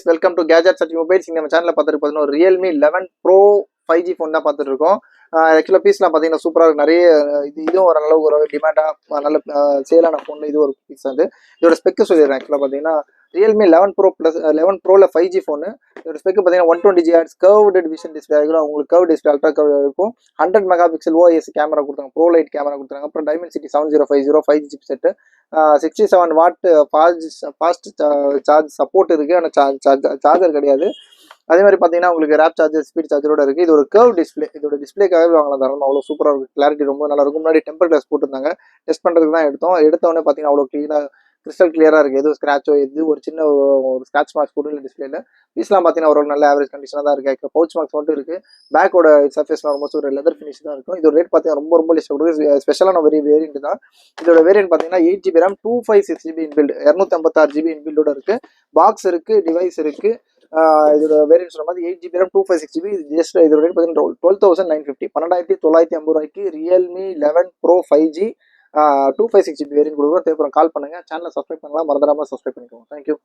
Welcome to gadgets at mobiles. நம்ம சேனலில் பார்த்துட்டு பார்த்தீங்கன்னா ரியல்மி 11 ப்ரோ 5G ஃபோன் தான் பார்த்துட்டு இருக்கோம். ஆக்சுவலாக பீஸ்லாம் பார்த்தீங்கன்னா சூப்பராக இருக்குது. நிறைய இதுவும் ஓரளவு ஒரு டிமாண்டாக நல்ல சேலான ஃபோன். இது ஒரு பீஸ் வந்து இதோட ஸ்பெக்கு சொல்லிடுறேன். ஆக்சுவலாக பார்த்தீங்கன்னா Realme 11 bro plus 11 ப்ரோவில் 5G phone. இதோட ஸ்பெக்கு பார்த்தீங்கன்னா 120Hz கர்வ்டு விஷன் டிஸ்பிளே ஆகிடும். உங்களுக்கு கர்வ் டிஸ்பிளே அல்ட்ரா கர்வ் இருக்கும். 100 மெகா பிக்சல் OIS கேமரா கொடுத்தாங்க, ப்ரோ லைட் கேமரா கொடுத்தாங்க. அப்புறம் Dimensity 7050 5G chip set, 67 watt fast charge support இருக்குது. ஆனால் சார்ஜர் கிடையாது. அதே மாதிரி பார்த்தீங்கன்னா உங்களுக்கு ரேப் சார்ஜர் ஸ்பீட் சார்ஜரோட இருக்குது. இது ஒரு கர்வ் டிஸ்பிளே. இதோட டிஸ்பிளேக்காகவே வாங்கலாம் தரணும். அவ்வளோ சூப்பராக இருக்கும். கிளாரிட்டி ரொம்ப நல்லா இருக்கும். முன்னாடி டெம்பர் கிளாஸ் போட்டிருந்தாங்க, டெஸ்ட் பண்ணுறதுக்கு தான் எடுத்தோடனே பார்த்தீங்கன்னா அவ்வளோ க்ளீனாக கிறிஸ்டல் கிளியராக இருக்குது. எதுவும் ஸ்க்ராச்சோ ஒரு சின்ன ஒரு ஸ்க்ராட்ச் மார்க்ஸ் கூட இல்லை டிஸ்பிளேல. பீஸ்லாம் பார்த்தீங்கன்னா ஒரு நல்ல ஆவரேஜ் கண்டிஷனாக தான் இருக்குது. பவுச் மார்க்ஸ் மட்டும் இருக்குது. பேக்கோட சர்ஃபேஸ்லாம் ரொம்ப ஒரு லெதர் ஃபினிஷ் தான் இருக்கும். இதோட ரேட் பார்த்தீங்கன்னா ரொம்ப லிஸ்ட் கொடுக்குது. ஸ்பெஷலான வேரியன்ட் தான். இதோட வேரியன்ட் பார்த்தீங்கன்னா 8GB RAM 256GB inbuilt 256GB இன்பில்டோட இருக்குது. பாக்ஸ் இருக்குது, டிவைஸ் இருக்குது. இதோட வேரியன்ட் சொன்ன மாதிரி 8GB RAM 256GB. இது ஜஸ்ட் இதோட ரேட் பார்த்தீங்கன்னா 12,950 12,950 ரூபாய்க்கு Realme 11 bro 5G 256GB variant கொடுக்குறோம். தேவைப்படும் கால் பண்ணுங்க. சேனலை சப்ஸ்கிரைப் பண்ணலாம், மறந்துடாமல் சப்ஸ்கிரைப் பண்ணிக்கோங்க. தேங்க்யூ.